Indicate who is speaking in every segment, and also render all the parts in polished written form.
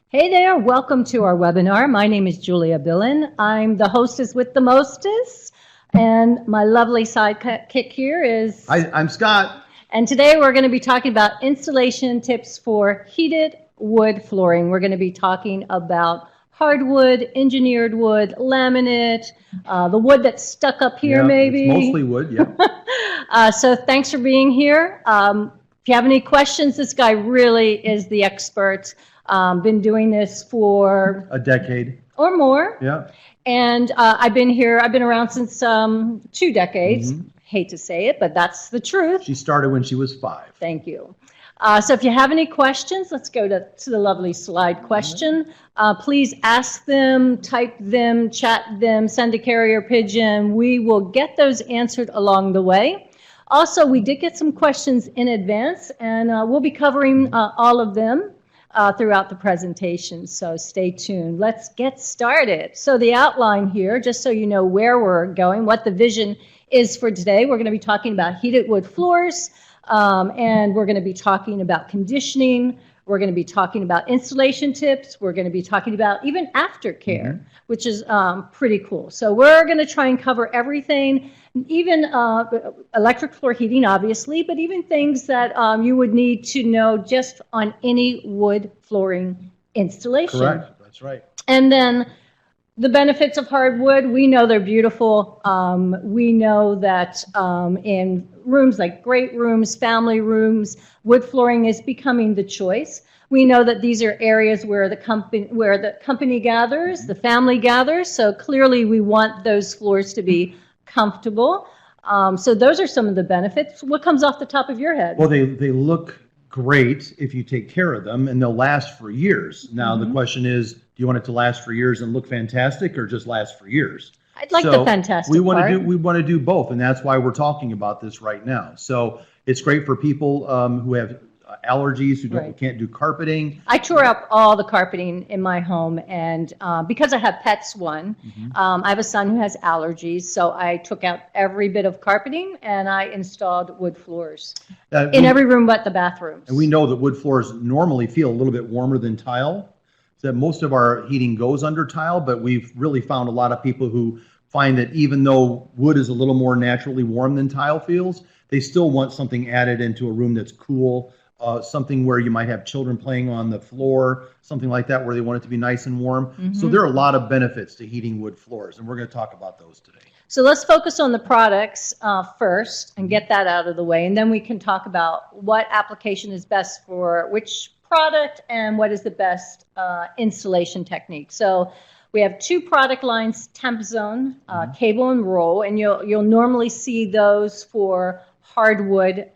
Speaker 1: Hey there, welcome to our webinar. My name is Julia Billen. I'm the hostess with the mostest, and my lovely sidekick here is...
Speaker 2: Hi, I'm Scott.
Speaker 1: And today we're going to be talking about installation tips for heated wood flooring. We're going to be talking about hardwood, engineered wood, laminate, the wood that's stuck up here maybe.
Speaker 2: It's mostly wood, yeah.
Speaker 1: So thanks for being here. If you have any questions, this guy really is the expert. Been doing this for
Speaker 2: a decade
Speaker 1: or more.
Speaker 2: Yeah.
Speaker 1: And I've been around since 2 decades. Hate to say it, but that's the truth.
Speaker 2: She started when she was 5.
Speaker 1: Thank you. So if you have any questions, let's go to the lovely slide question. Please ask them, type them, chat them, send a carrier pigeon. We will get those answered along the way. Also, we did get some questions in advance, and we'll be covering all of them throughout the presentation, so stay tuned. Let's get started. So the outline here, just so you know where we're going, what the vision is for today, we're going to be talking about heated wood floors, and we're going to be talking about conditioning. We're going to be talking about installation tips. We're going to be talking about even aftercare, which is pretty cool. So we're going to try and cover everything, even electric floor heating, obviously, but even things that you would need to know just on any wood flooring installation.
Speaker 2: Correct, that's right.
Speaker 1: And then the benefits of hardwood, we know they're beautiful. We know that in rooms like great rooms, family rooms, wood flooring is becoming the choice. We know that these are areas where the company gathers, the family gathers, so clearly we want those floors to be comfortable. So those are some of the benefits. What comes off the top of your head?
Speaker 2: Well, they look great if you take care of them, and they'll last for years. Now, the question is, do you want it to last for years and look fantastic, or just last for years?
Speaker 1: I'd like the fantastic
Speaker 2: we want
Speaker 1: part.
Speaker 2: We want to do both, and that's why we're talking about this right now. So it's great for people who have allergies, who can't do carpeting.
Speaker 1: I tore up all the carpeting in my home, and because I have pets, I have a son who has allergies, so I took out every bit of carpeting and I installed wood floors in every room but the bathrooms.
Speaker 2: And we know that wood floors normally feel a little bit warmer than tile. So that most of our heating goes under tile, but we've really found a lot of people who find that even though wood is a little more naturally warm than tile feels, they still want something added into a room that's cool. Something where you might have children playing on the floor, something like that, where they want it to be nice and warm. So there are a lot of benefits to heating wood floors, and we're going to talk about those today.
Speaker 1: So let's focus on the products first and get that out of the way, and then we can talk about what application is best for which product and what is the best installation technique. So we have 2 product lines, TempZone, cable and roll, and you'll normally see those for hardwood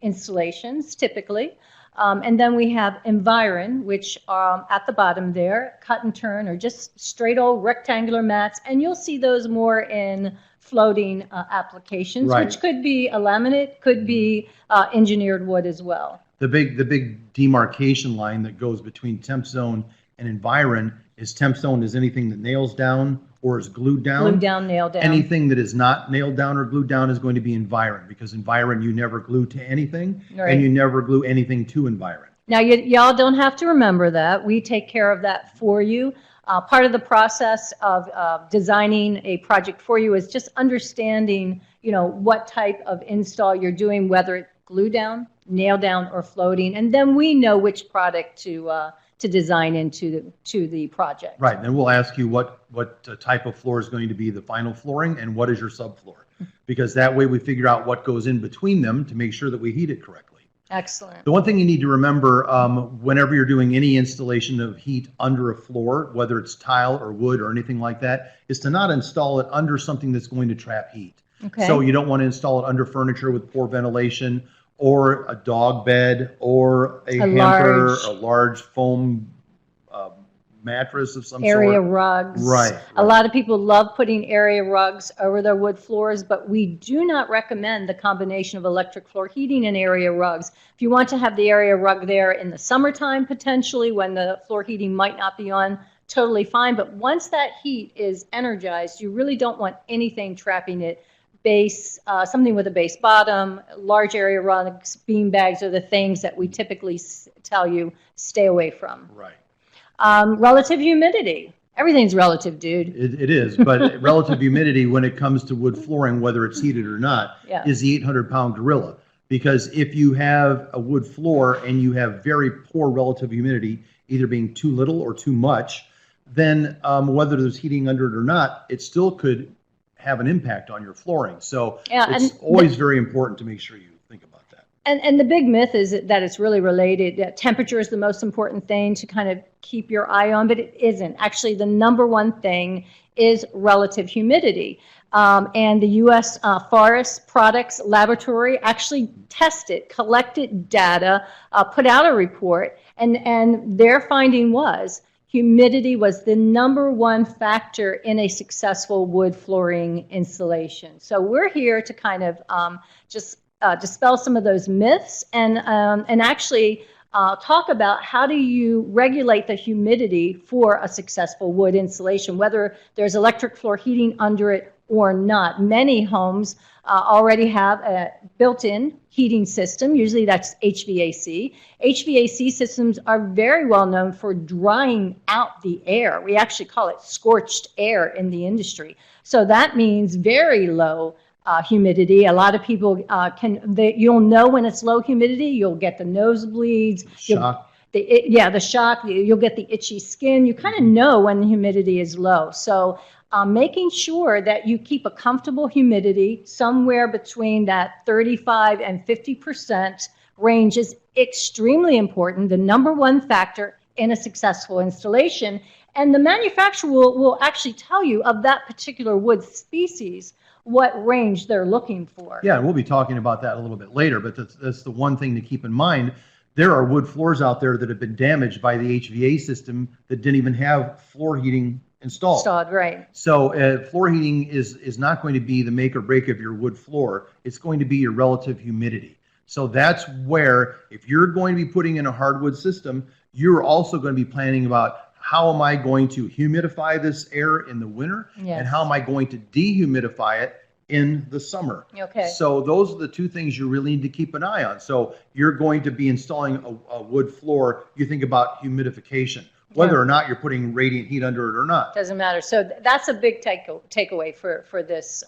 Speaker 1: installations, typically. And then we have Environ, which at the bottom there, cut and turn, or just straight old rectangular mats. And you'll see those more in floating applications, which could be a laminate, could be engineered wood as well.
Speaker 2: The big demarcation line that goes between TempZone and Environ is TempZone is anything that nails down or is glued down.
Speaker 1: Glued down, nailed down.
Speaker 2: Anything that is not nailed down or glued down is going to be Environ, because Environ you never glue to anything, and you never glue anything to Environ.
Speaker 1: Now, y'all don't have to remember that. We take care of that for you. Part of the process of designing a project for you is just understanding, what type of install you're doing, whether it's glue down, nail down, or floating, and then we know which product to design into the project.
Speaker 2: Right, and we'll ask you what type of floor is going to be the final flooring and what is your subfloor, because that way we figure out what goes in between them to make sure that we heat it correctly.
Speaker 1: Excellent.
Speaker 2: The one thing you need to remember whenever you're doing any installation of heat under a floor, whether it's tile or wood or anything like that, is to not install it under something that's going to trap heat.
Speaker 1: Okay.
Speaker 2: So you don't want to install it under furniture with poor ventilation, or a dog bed, or a hamper, a large foam mattress of some
Speaker 1: area
Speaker 2: sort.
Speaker 1: rugs.
Speaker 2: Right.
Speaker 1: A lot of people love putting area rugs over their wood floors, but we do not recommend the combination of electric floor heating and area rugs. If you want to have the area rug there in the summertime, potentially, when the floor heating might not be on, totally fine. But once that heat is energized, you really don't want anything trapping it. Base, something with a base bottom, large area rugs, bean bags are the things that we typically tell you stay away from.
Speaker 2: Right.
Speaker 1: Relative humidity. Everything's relative, dude.
Speaker 2: It is, but relative humidity when it comes to wood flooring, whether it's heated or not,
Speaker 1: Yeah.
Speaker 2: is the 800-pound gorilla. Because if you have a wood floor and you have very poor relative humidity, either being too little or too much, then whether there's heating under it or not, it still could have an impact on your flooring. So
Speaker 1: Yeah,
Speaker 2: it's
Speaker 1: and
Speaker 2: always very important to make sure you think about that.
Speaker 1: And the big myth is that it's really related, that temperature is the most important thing to kind of keep your eye on, but it isn't. Actually, the number one thing is relative humidity. And the U.S. Forest Products Laboratory actually tested, collected data, put out a report, and their finding was humidity was the number one factor in a successful wood flooring installation. So we're here to kind of just dispel some of those myths and actually talk about how do you regulate the humidity for a successful wood installation, whether there's electric floor heating under it or not. Many homes already have a built-in heating system. Usually that's HVAC. HVAC systems are very well known for drying out the air. We actually call it scorched air in the industry. So that means very low humidity. A lot of people you'll know when it's low humidity. You'll get the nosebleeds.
Speaker 2: Shock.
Speaker 1: The shock. You'll get the itchy skin. You kind of know when the humidity is low. So making sure that you keep a comfortable humidity somewhere between that 35 and 50% range is extremely important. The number one factor in a successful installation. And the manufacturer will actually tell you of that particular wood species what range they're looking for.
Speaker 2: Yeah, and we'll be talking about that a little bit later, but that's the one thing to keep in mind. There are wood floors out there that have been damaged by the HVAC system that didn't even have floor heating installed.
Speaker 1: Right.
Speaker 2: So floor heating is not going to be the make or break of your wood floor. It's going to be your relative humidity. So that's where, if you're going to be putting in a hardwood system, you're also going to be planning about how am I going to humidify this air in the winter,
Speaker 1: Yes.
Speaker 2: and how am I going to dehumidify it in the summer.
Speaker 1: Okay.
Speaker 2: So those are the two things you really need to keep an eye on. So you're going to be installing a wood floor, you think about humidification, whether or not you're putting radiant heat under it or not.
Speaker 1: Doesn't matter. So that's a big takeaway for this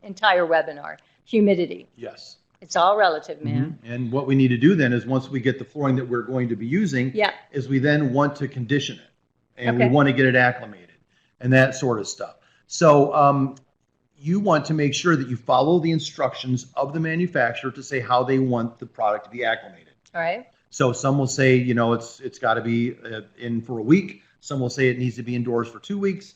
Speaker 1: entire webinar, humidity.
Speaker 2: Yes.
Speaker 1: It's all relative, man.
Speaker 2: Mm-hmm. And what we need to do then is, once we get the flooring that we're going to be using, is we then want to condition it. And we want to get it acclimated and that sort of stuff. So you want to make sure that you follow the instructions of the manufacturer to say how they want the product to be acclimated.
Speaker 1: All right.
Speaker 2: So some will say, you know, it's got to be in for a week. Some will say it needs to be indoors for 2 weeks.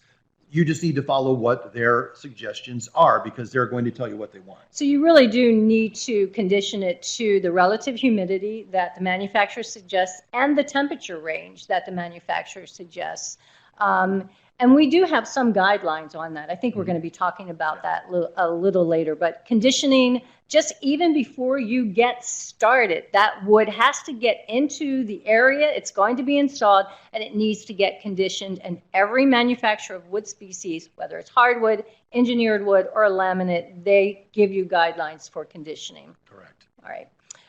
Speaker 2: You just need to follow what their suggestions are, because they're going to tell you what they want.
Speaker 1: So you really do need to condition it to the relative humidity that the manufacturer suggests and the temperature range that the manufacturer suggests. And we do have some guidelines on that. I think we're going to be talking about that a little later. But conditioning, just even before you get started, that wood has to get into the area it's going to be installed, and it needs to get conditioned. And every manufacturer of wood species, whether it's hardwood, engineered wood, or laminate, they give you guidelines for conditioning.
Speaker 2: Correct.
Speaker 1: All right.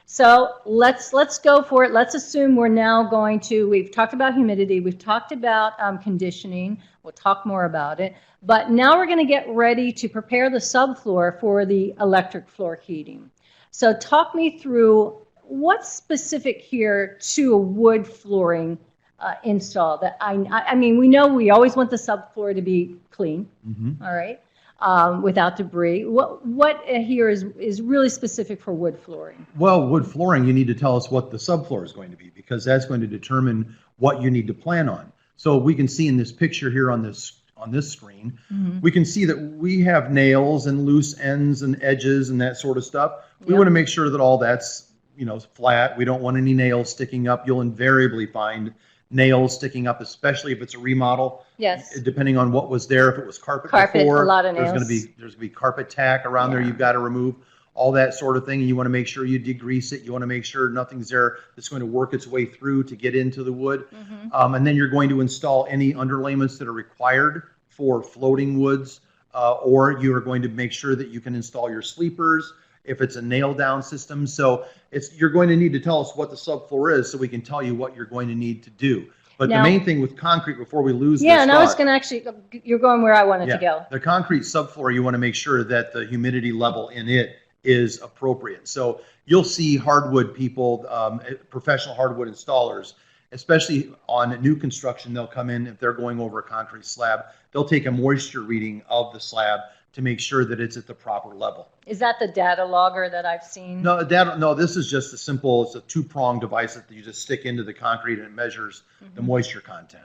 Speaker 1: So let's go for it. Let's assume we're now going to, we've talked about humidity, we've talked about conditioning, we'll talk more about it, but now we're going to get ready to prepare the subfloor for the electric floor heating. So talk me through what's specific here to a wood flooring install. That I mean, we know we always want the subfloor to be clean, all right, without debris. What here is really specific for wood flooring?
Speaker 2: Well, wood flooring, you need to tell us what the subfloor is going to be, because that's going to determine what you need to plan on. So we can see in this picture here on this screen, we can see that we have nails and loose ends and edges and that sort of stuff. We want to make sure that all that's, you know, flat. We don't want any nails sticking up. You'll invariably find nails sticking up, especially if it's a remodel.
Speaker 1: Yes.
Speaker 2: Depending on what was there. If it was carpet before,
Speaker 1: a lot of nails.
Speaker 2: there's going to be carpet tack around there you've got to remove. All that sort of thing. And you want to make sure you degrease it. You want to make sure nothing's there that's going to work its way through to get into the wood. And then you're going to install any underlayments that are required for floating woods, or you are going to make sure that you can install your sleepers if it's a nail down system. So you're going to need to tell us what the subfloor is so we can tell you what you're going to need to do. But
Speaker 1: Now-
Speaker 2: the main thing with concrete, before we lose
Speaker 1: Yeah,
Speaker 2: this
Speaker 1: and I was
Speaker 2: thought,
Speaker 1: going to actually, you're going where I wanted to go.
Speaker 2: the concrete subfloor, you want to make sure that the humidity level in it is appropriate. So you'll see hardwood people, professional hardwood installers, especially on new construction, they'll come in, if they're going over a concrete slab, they'll take a moisture reading of the slab to make sure that it's at the proper level.
Speaker 1: Is that the data logger that I've seen?
Speaker 2: No, this is just it's a two-pronged device that you just stick into the concrete and it measures the moisture content.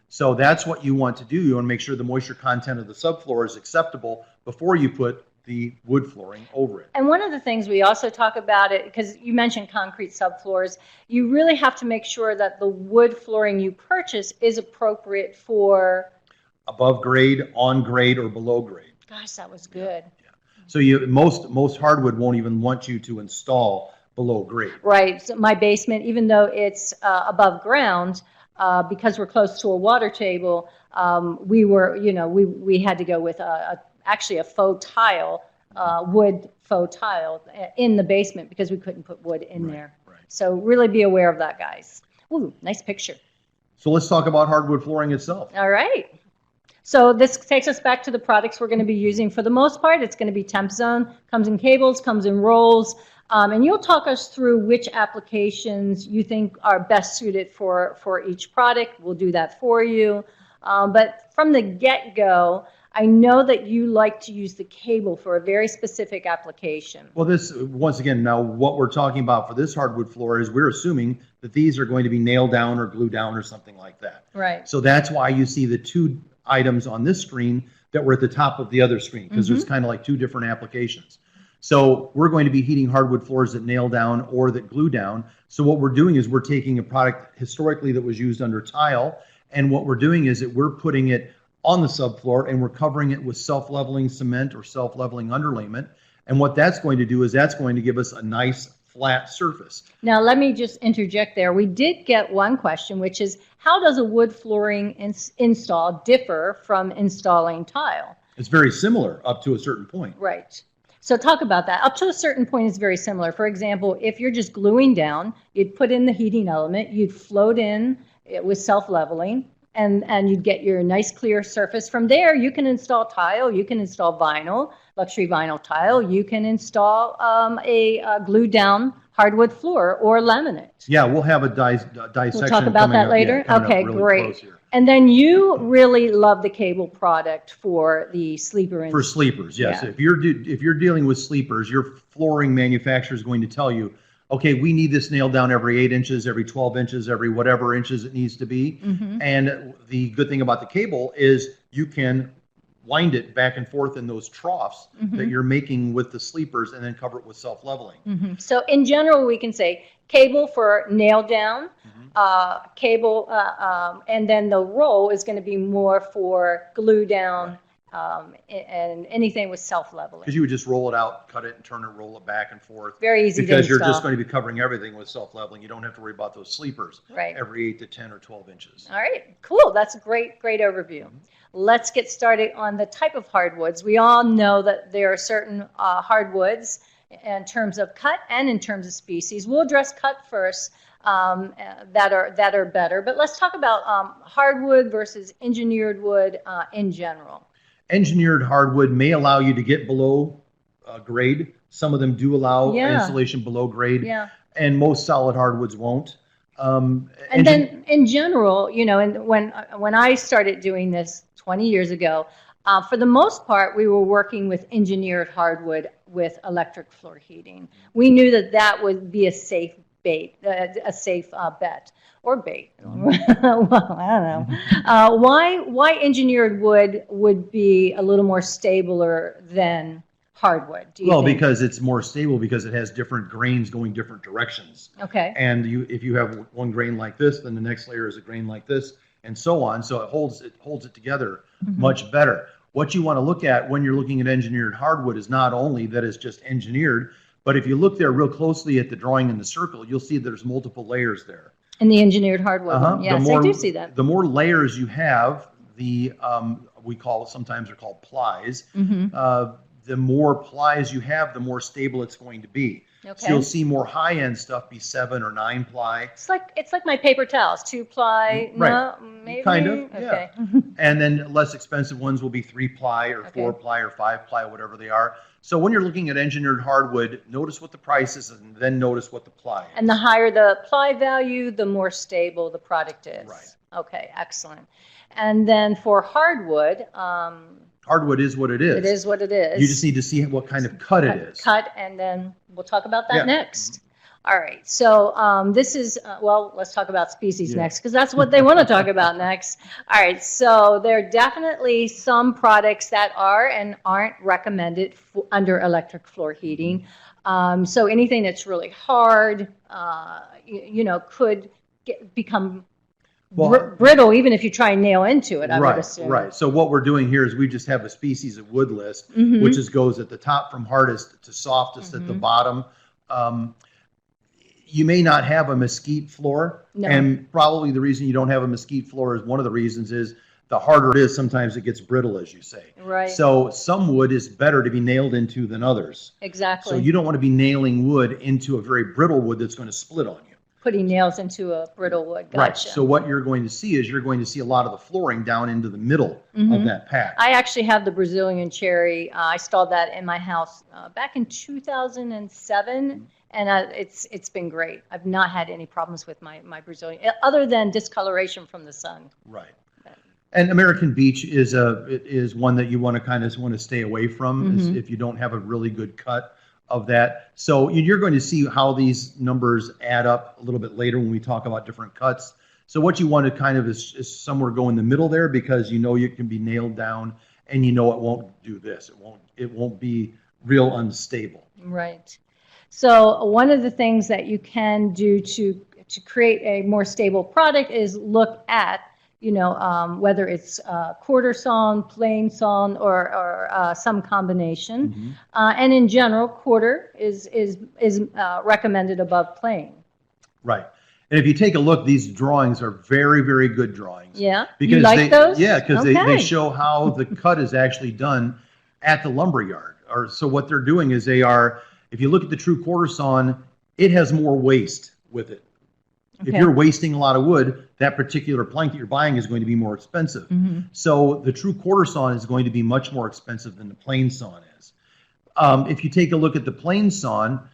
Speaker 2: So that's what you want to do. You want to make sure the moisture content of the subfloor is acceptable before you put the wood flooring over it.
Speaker 1: And one of the things we also talk about it, because you mentioned concrete subfloors, you really have to make sure that the wood flooring you purchase is appropriate for...
Speaker 2: Above grade, on grade, or below grade.
Speaker 1: Gosh, that was good.
Speaker 2: Yeah. So most hardwood won't even want you to install below grade.
Speaker 1: Right. So my basement, even though it's above ground, because we're close to a water table, we had to go with actually a faux tile, wood faux tile in the basement because we couldn't put wood in there.
Speaker 2: Right.
Speaker 1: So really be aware of that, guys. Ooh, nice picture.
Speaker 2: So let's talk about hardwood flooring itself.
Speaker 1: All right. So this takes us back to the products we're going to be using. For the most part, it's going to be TempZone. Comes in cables, comes in rolls. And you'll talk us through which applications you think are best suited for each product. We'll do that for you. But from the get-go, I know that you like to use the cable for a very specific application.
Speaker 2: Well, once again, now what we're talking about for this hardwood floor is we're assuming that these are going to be nailed down or glued down or something like that.
Speaker 1: Right.
Speaker 2: So that's why you see the two items on this screen that were at the top of the other screen, because there's kind of like two different applications. So we're going to be heating hardwood floors that nail down or that glue down. So what we're doing is we're taking a product historically that was used under tile, and what we're doing is that we're putting it on the subfloor and we're covering it with self-leveling cement or self-leveling underlayment. And what that's going to do is that's going to give us a nice flat surface.
Speaker 1: Now, let me just interject there. We did get one question, which is, how does a wood flooring install differ from installing tile?
Speaker 2: It's very similar up to a certain point.
Speaker 1: Right. So talk about that. Up to a certain point, it's very similar. For example, if you're just gluing down, you'd put in the heating element, you'd float in with self-leveling, and you'd get your nice clear surface. From there, you can install tile, you can install vinyl, luxury vinyl tile, you can install a glued down hardwood floor or laminate.
Speaker 2: Yeah, we'll have a dissection.
Speaker 1: We'll talk about that later.
Speaker 2: Yeah,
Speaker 1: okay,
Speaker 2: really
Speaker 1: great. And then you really love the cable product for the sleeper.
Speaker 2: For sleepers, yes.
Speaker 1: Yeah.
Speaker 2: If you're dealing with sleepers, your flooring manufacturer is going to tell you, okay, we need this nailed down every 8 inches, every 12 inches, every whatever inches it needs to be. And the good thing about the cable is you can wind it back and forth in those troughs that you're making with the sleepers and then cover it with self-leveling.
Speaker 1: So in general, we can say cable for nail down, cable, and then the roll is going to be more for glue down. And anything with self-leveling.
Speaker 2: Because you would just roll it out, cut it, and turn it, roll it back and forth.
Speaker 1: Very easy to
Speaker 2: Because you're
Speaker 1: install.
Speaker 2: just going to be covering everything with self-leveling. You don't have to worry about those sleepers every 8 to 10 or 12 inches.
Speaker 1: All right, cool. That's a great overview. Let's get started on the type of hardwoods. We all know that there are certain hardwoods in terms of cut and in terms of species. We'll address cut first. That are better, but let's talk about hardwood versus engineered wood in general.
Speaker 2: Engineered hardwood may allow you to get below grade. Some of them do allow installation below grade, and most solid hardwoods won't. And
Speaker 1: then in general, and when I started doing this 20 years ago, for the most part, we were working with engineered hardwood with electric floor heating. We knew that would be a safe bet. Or bait. Well, I don't know. Why engineered wood would be a little more stabler than hardwood? Do you think?
Speaker 2: Because it's more stable because it has different grains going different directions.
Speaker 1: Okay.
Speaker 2: And if you have one grain like this, then the next layer is a grain like this, and so on. So it holds it together much better. What you want to look at when you're looking at engineered hardwood is not only that it's just engineered, but if you look there real closely at the drawing in the circle, you'll see there's multiple layers there.
Speaker 1: In the engineered hardwood one. Yes, I do see that.
Speaker 2: The more layers you have, sometimes they're called plies. The more plies you have, the more stable it's going to be.
Speaker 1: Okay.
Speaker 2: So you'll see more high-end stuff be 7 or 9 ply.
Speaker 1: It's like my paper towels, 2-ply.
Speaker 2: Right.
Speaker 1: No, maybe.
Speaker 2: Kind of, yeah.
Speaker 1: Okay.
Speaker 2: And then less expensive ones will be 3 ply or 4 ply or 5 ply, whatever they are. So when you're looking at engineered hardwood, notice what the price is and then notice what the ply is.
Speaker 1: And the higher the ply value, the more stable the product is.
Speaker 2: Right.
Speaker 1: Okay, excellent. And then for hardwood,
Speaker 2: hardwood is what it is.
Speaker 1: it is what it is.
Speaker 2: You just need to see what kind of cut it is.
Speaker 1: Cut, and then we'll talk about that
Speaker 2: Yeah.
Speaker 1: next. All right, so this is, well, let's talk about species
Speaker 2: Yeah.
Speaker 1: next, because that's what they want to talk about next. All right, so there are definitely some products that are and aren't recommended under electric floor heating. So anything that's really hard, could become brittle even if you try and nail into it, I would assume.
Speaker 2: Right. So what we're doing here is we just have a species of wood list, which goes at the top from hardest to softest at the bottom. You may not have a mesquite floor, and probably the reason you don't have a mesquite floor is one of the reasons is the harder it is, sometimes it gets brittle, as you say.
Speaker 1: Right.
Speaker 2: So some wood is better to be nailed into than others.
Speaker 1: Exactly.
Speaker 2: So you don't want to be nailing wood into a very brittle wood that's going to split on you.
Speaker 1: Putting nails into a brittle wood. Gotcha.
Speaker 2: Right. So what you're going to see is you're going to see a lot of the flooring down into the middle of that patch.
Speaker 1: I actually have the Brazilian cherry. I installed that in my house back in 2007, and it's been great. I've not had any problems with my Brazilian, other than discoloration from the sun.
Speaker 2: Right. And American Beach is one that you want to stay away from if you don't have a really good cut of that. So you're going to see how these numbers add up a little bit later when we talk about different cuts. So what you want to kind of is somewhere go in the middle there, because you know you can be nailed down and you know it won't do this. It won't be real unstable.
Speaker 1: Right. So one of the things that you can do to create a more stable product is look at, whether it's quarter sawn, plain sawn, or some combination. And in general, quarter is recommended above plain.
Speaker 2: Right. And if you take a look, these drawings are very, very good drawings.
Speaker 1: Yeah.
Speaker 2: Because
Speaker 1: you like those?
Speaker 2: Yeah, because
Speaker 1: Okay.
Speaker 2: they show how the cut is actually done at the lumber yard. So what they're doing is if you look at the true quarter sawn, it has more waste with it.
Speaker 1: Okay.
Speaker 2: If you're wasting a lot of wood, that particular plank that you're buying is going to be more expensive. So the true quarter sawn is going to be much more expensive than the plain sawn is. If you take a look at the plain sawn,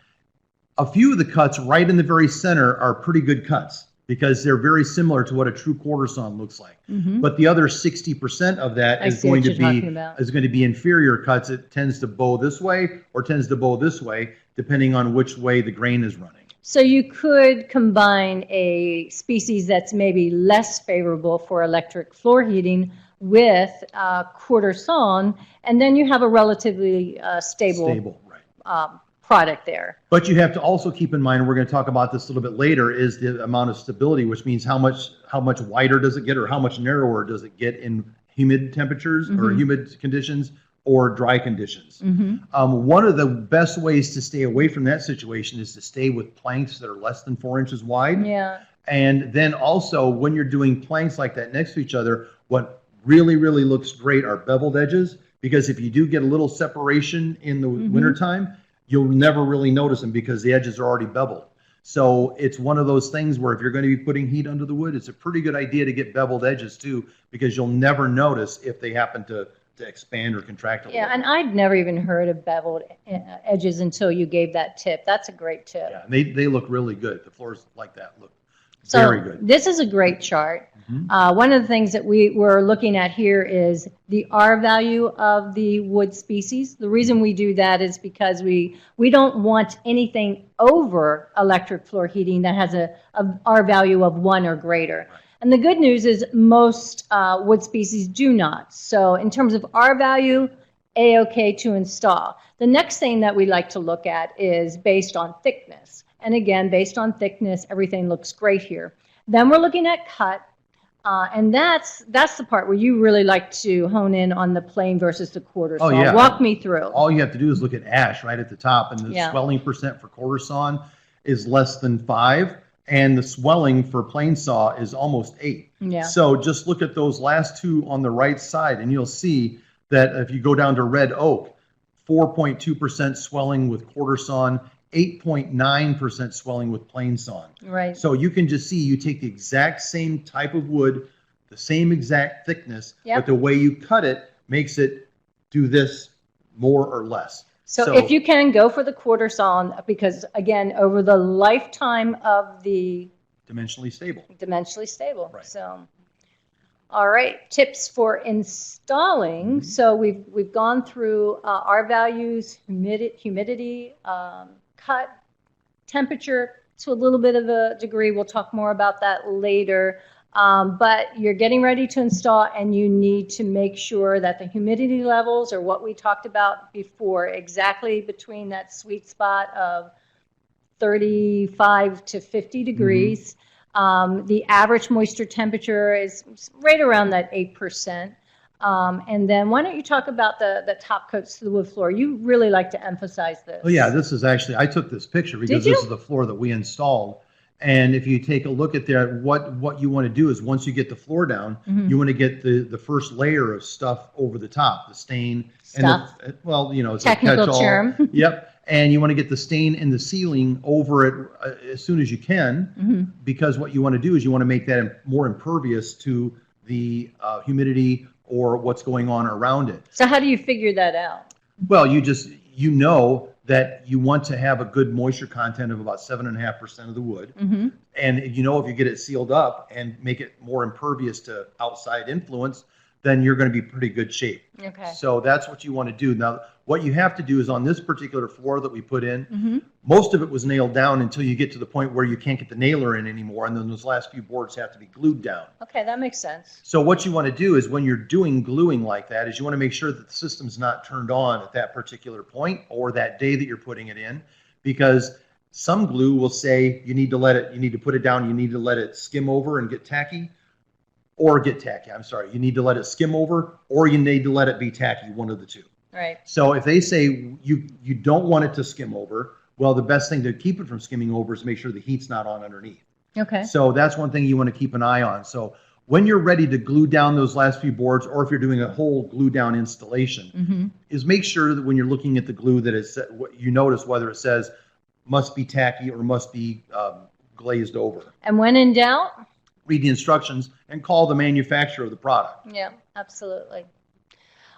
Speaker 2: a few of the cuts right in the very center are pretty good cuts because they're very similar to what a true quarter sawn looks like. But the other 60% of that is going to be inferior cuts. It tends to bow this way or tends to bow this way, depending on which way the grain is running.
Speaker 1: So you could combine a species that's maybe less favorable for electric floor heating with quarter sawn, and then you have a relatively stable product there.
Speaker 2: But you have to also keep in mind, and we're going to talk about this a little bit later, is the amount of stability, which means how much wider does it get or how much narrower does it get in humid temperatures or humid conditions or dry conditions. One of the best ways to stay away from that situation is to stay with planks that are less than 4 inches wide.
Speaker 1: Yeah.
Speaker 2: And then also when you're doing planks like that next to each other, what really, really looks great are beveled edges, because if you do get a little separation in the wintertime, you'll never really notice them because the edges are already beveled. So it's one of those things where if you're going to be putting heat under the wood, it's a pretty good idea to get beveled edges too, because you'll never notice if they happen to expand or contract a little.
Speaker 1: Yeah, and I'd never even heard of beveled edges until you gave that tip. That's a great tip.
Speaker 2: Yeah, they look really good. The floors like that look very good.
Speaker 1: This is a great chart. One of the things that we're looking at here is the R value of the wood species. The reason we do that is because we don't want anything over electric floor heating that has a R value of 1 or greater. Right. And the good news is most wood species do not. So in terms of R value, A-OK to install. The next thing that we like to look at is based on thickness. And again, based on thickness, everything looks great here. Then we're looking at cut. And that's the part where you really like to hone in on the plain versus the quarter sawn.
Speaker 2: Yeah.
Speaker 1: Walk me through.
Speaker 2: All you have to do is look at ash right at the top, and the swelling percent for quarter sawn is less than 5, and the swelling for plain saw is almost 8.
Speaker 1: Yeah.
Speaker 2: So just look at those last two on the right side, and you'll see that if you go down to red oak, 4.2% swelling with quarter sawn, 8.9% swelling with plain sawn.
Speaker 1: Right.
Speaker 2: So you can just see, you take the exact same type of wood, the same exact thickness,
Speaker 1: Yep.
Speaker 2: but the way you cut it makes it do this more or less.
Speaker 1: So if you can, go for the quarter sawn, because again, over the lifetime of the
Speaker 2: dimensionally stable.
Speaker 1: Right. So, all right, tips for installing. So we've gone through R values, humidity, cut, temperature to a little bit of a degree. We'll talk more about that later. But you're getting ready to install, and you need to make sure that the humidity levels are what we talked about before, exactly between that sweet spot of 35 to 50 degrees. The average moisture temperature is right around that 8%. And then why don't you talk about the top coats to the wood floor? You really like to emphasize this.
Speaker 2: Oh yeah, this is actually, I took this picture because this is the floor that we installed. And if you take a look at there, what you want to do is once you get the floor down, you want to get the first layer of stuff over the top, the stain.
Speaker 1: Stuff.
Speaker 2: And well, you know, it's
Speaker 1: technical
Speaker 2: a catch-all.
Speaker 1: term.
Speaker 2: Yep. And you want to get the stain in the ceiling over it as soon as you can, because what you want to do is you want to make that more impervious to the humidity or what's going on around it.
Speaker 1: So how do you figure that out?
Speaker 2: Well, you know that you want to have a good moisture content of about 7.5% of the wood. And you know, if you get it sealed up and make it more impervious to outside influence, then you're going to be pretty good shape.
Speaker 1: Okay.
Speaker 2: So that's what you want to do. Now, what you have to do is on this particular floor that we put in, most of it was nailed down until you get to the point where you can't get the nailer in anymore. And then those last few boards have to be glued down.
Speaker 1: Okay, that makes sense.
Speaker 2: So what you want to do is when you're doing gluing like that is you want to make sure that the system's not turned on at that particular point or that day that you're putting it in, because some glue will say you need to put it down, you need to let it skim over and get tacky. Or get tacky, I'm sorry. You need to let it skim over, or you need to let it be tacky, one of the two.
Speaker 1: Right.
Speaker 2: So if they say you don't want it to skim over, well, the best thing to keep it from skimming over is make sure the heat's not on underneath.
Speaker 1: Okay.
Speaker 2: So that's one thing you want to keep an eye on. So when you're ready to glue down those last few boards, or if you're doing a whole glue down installation, is make sure that when you're looking at the glue that you notice whether it says must be tacky or must be glazed over.
Speaker 1: And when in doubt,
Speaker 2: read the instructions and call the manufacturer of the product.
Speaker 1: Yeah, absolutely.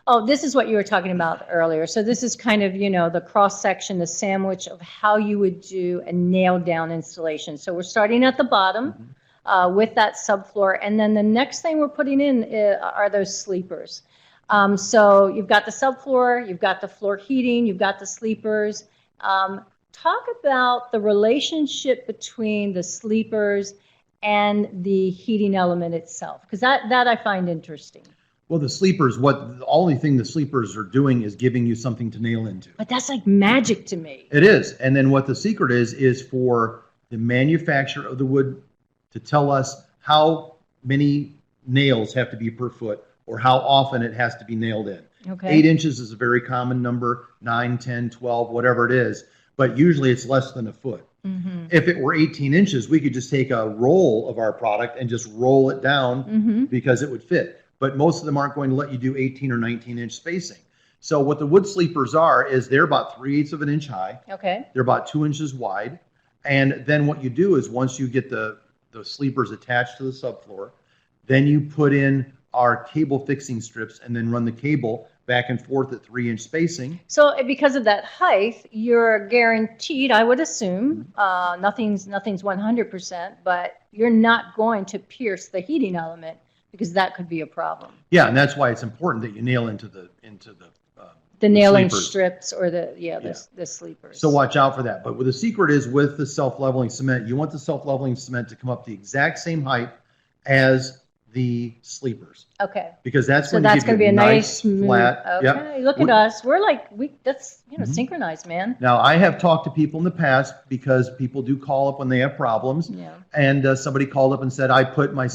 Speaker 1: Oh, this is what you were talking about earlier. So this is kind of, you know, the cross section, the sandwich of how you would do a nailed down installation. So we're starting at the bottom with that subfloor. And then the next thing we're putting in are those sleepers. So you've got the subfloor, you've got the floor heating, you've got the sleepers. Talk about the relationship between the sleepers and the heating element itself, because that I find interesting.
Speaker 2: Well, the sleepers, the only thing the sleepers are doing is giving you something to nail into.
Speaker 1: But that's like magic to me.
Speaker 2: It is. And then what the secret is for the manufacturer of the wood to tell us how many nails have to be per foot or how often it has to be nailed in.
Speaker 1: Okay.
Speaker 2: 8 inches is a very common number, 9, 10, 12, whatever it is. But usually it's less than a foot. If it were 18 inches, we could just take a roll of our product and just roll it down because it would fit. But most of them aren't going to let you do 18 or 19 inch spacing. So what the wood sleepers are is they're about 3/8 of an inch high.
Speaker 1: Okay.
Speaker 2: They're about 2 inches wide. And then what you do is once you get the sleepers attached to the subfloor, then you put in our cable fixing strips and then run the cable back and forth at 3-inch spacing.
Speaker 1: So because of that height, you're guaranteed, I would assume, nothing's 100%, but you're not going to pierce the heating element because that could be a problem.
Speaker 2: Yeah, and that's why it's important that you nail into the
Speaker 1: nailing
Speaker 2: sleepers.
Speaker 1: Strips or the sleepers.
Speaker 2: So watch out for that. But the secret is with the self-leveling cement, you want the self-leveling cement to come up the exact same height as the sleepers.
Speaker 1: Okay.
Speaker 2: Because that's
Speaker 1: So
Speaker 2: going
Speaker 1: that's
Speaker 2: to
Speaker 1: going to
Speaker 2: give
Speaker 1: be
Speaker 2: you
Speaker 1: a
Speaker 2: a
Speaker 1: nice smooth.
Speaker 2: flat.
Speaker 1: Okay.
Speaker 2: Yep.
Speaker 1: Look at us. We're like that's synchronized, man.
Speaker 2: Now I have talked to people in the past because people do call up when they have problems.
Speaker 1: Yeah.
Speaker 2: And somebody called up and said I put my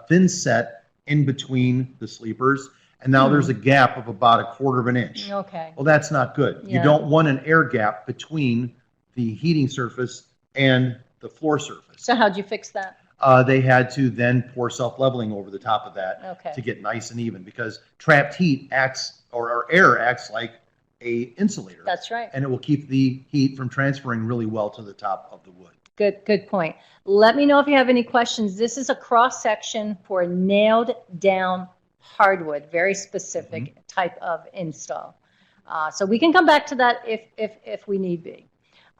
Speaker 2: thin set in between the sleepers, and now there's a gap of about 1/4 of an inch.
Speaker 1: Okay.
Speaker 2: Well, that's not good.
Speaker 1: Yeah.
Speaker 2: You don't want an air gap between the heating surface and the floor surface.
Speaker 1: So how'd you fix that?
Speaker 2: They had to then pour self-leveling over the top of that
Speaker 1: Okay.
Speaker 2: to get nice and even, because trapped heat acts, or air acts like a insulator.
Speaker 1: That's right.
Speaker 2: And it will keep the heat from transferring really well to the top of the wood.
Speaker 1: Good point. Let me know if you have any questions. This is a cross section for nailed down hardwood, very specific type of install. So we can come back to that if we need be.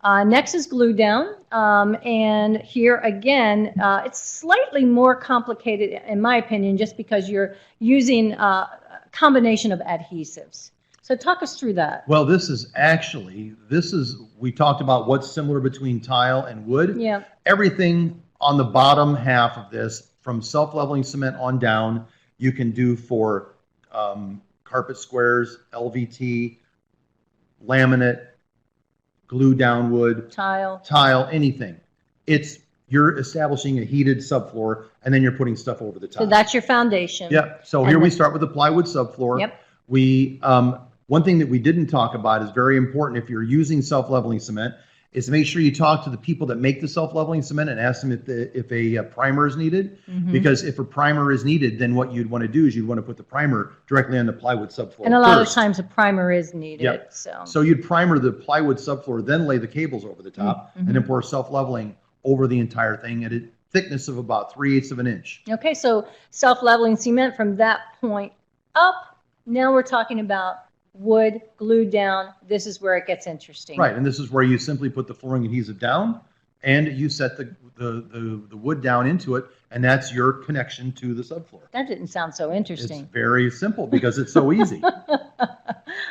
Speaker 1: Next is glue down, and here again, it's slightly more complicated in my opinion, just because you're using a combination of adhesives. So talk us through that.
Speaker 2: Well, we talked about what's similar between tile and wood.
Speaker 1: Yeah.
Speaker 2: Everything on the bottom half of this, from self-leveling cement on down, you can do for carpet squares, LVT, laminate, glue down wood, tile, anything. You're establishing a heated subfloor, and then you're putting stuff over the top.
Speaker 1: So that's your foundation.
Speaker 2: Yep. So here we start with the plywood subfloor.
Speaker 1: Yep.
Speaker 2: One thing that we didn't talk about is very important if you're using self-leveling cement is to make sure you talk to the people that make the self-leveling cement and ask them if a primer is needed. Because if a primer is needed, then what you'd want to do is you'd want to put the primer directly on the plywood subfloor.
Speaker 1: And a lot of times a primer is needed.
Speaker 2: Yep. So you'd primer the plywood subfloor, then lay the cables over the top, and then pour self-leveling over the entire thing at a thickness of about 3/8 of an inch.
Speaker 1: Okay, so self-leveling cement from that point up. Now we're talking about wood glued down. This is where it gets interesting.
Speaker 2: Right, and this is where you simply put the flooring adhesive down, and you set the wood down into it, and that's your connection to the subfloor.
Speaker 1: That didn't sound so interesting.
Speaker 2: It's very simple because it's so easy.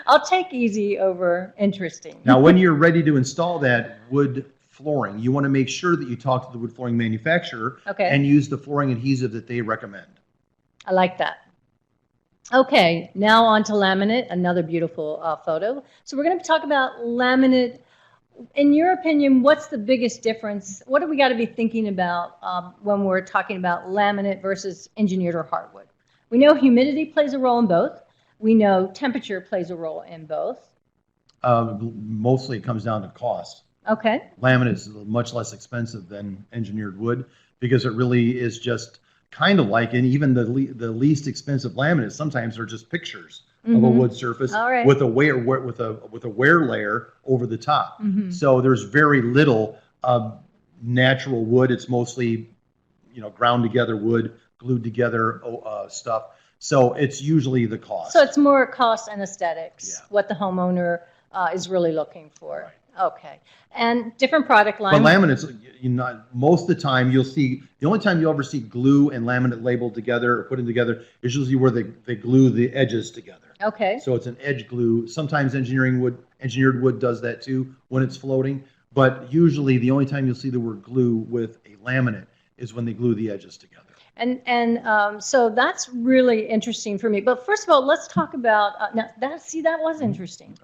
Speaker 1: I'll take easy over interesting.
Speaker 2: Now, when you're ready to install that wood flooring, you want to make sure that you talk to the wood flooring manufacturer and use the flooring adhesive that they recommend.
Speaker 1: I like that. Okay, now on to laminate, another beautiful photo. So we're going to talk about laminate. In your opinion, what's the biggest difference? What do we got to be thinking about when we're talking about laminate versus engineered or hardwood? We know humidity plays a role in both. We know temperature plays a role in both.
Speaker 2: Mostly it comes down to cost.
Speaker 1: Okay.
Speaker 2: Laminate is much less expensive than engineered wood because it really is just kind of like, and even the least expensive laminates sometimes are just pictures of a wood surface with a wear layer over the top. So there's very little natural wood. It's mostly, ground together wood, glued together stuff. So it's usually the cost.
Speaker 1: So it's more cost and aesthetics, what the homeowner is really looking for.
Speaker 2: Right.
Speaker 1: Okay. And different product lines.
Speaker 2: But laminates, most of the time you'll see, the only time you'll ever see glue and laminate labeled together or put in together is usually where they glue the edges together.
Speaker 1: Okay.
Speaker 2: So it's an edge glue. Sometimes engineered wood does that too when it's floating. But usually the only time you'll see the word glue with a laminate is when they glue the edges together.
Speaker 1: And so that's really interesting for me. But first of all, let's talk about, that was interesting.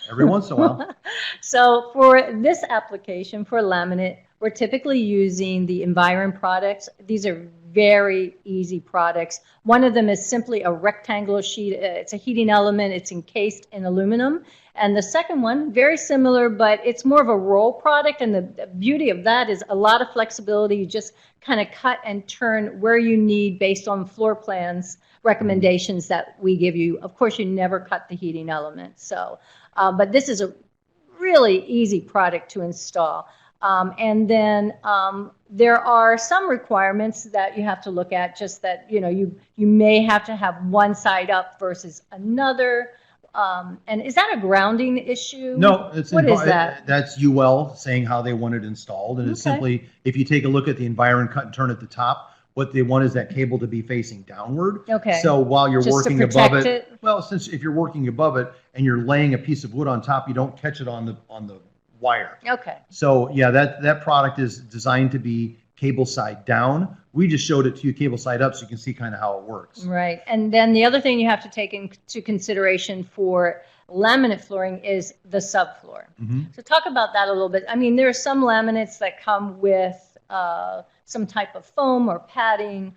Speaker 2: Every once in a while.
Speaker 1: So for this application, for laminate, we're typically using the Environ products. These are very easy products. One of them is simply a rectangular sheet. It's a heating element. It's encased in aluminum. And the second one, very similar, but it's more of a roll product. And the beauty of that is a lot of flexibility. You just kind of cut and turn where you need based on floor plans recommendations that we give you. Of course, you never cut the heating element. So, but this is a really easy product to install. And then there are some requirements that you have to look at, just that, you may have to have one side up versus another. And is that a grounding issue?
Speaker 2: No,
Speaker 1: what is that?
Speaker 2: That's UL saying how they want it installed. And it's simply, if you take a look at the Environ cut and turn at the top, what they want is that cable to be facing downward.
Speaker 1: Okay.
Speaker 2: So while you're
Speaker 1: Just
Speaker 2: working
Speaker 1: to
Speaker 2: above
Speaker 1: protect
Speaker 2: it, well, since if you're working above it and you're laying a piece of wood on top, you don't catch it on the wire.
Speaker 1: Okay.
Speaker 2: So yeah, that product is designed to be cable side down. We just showed it to you cable side up so you can see kind of how it works.
Speaker 1: Right. And then the other thing you have to take into consideration for laminate flooring is the subfloor. So talk about that a little bit. I mean, there are some laminates that come with some type of foam or padding.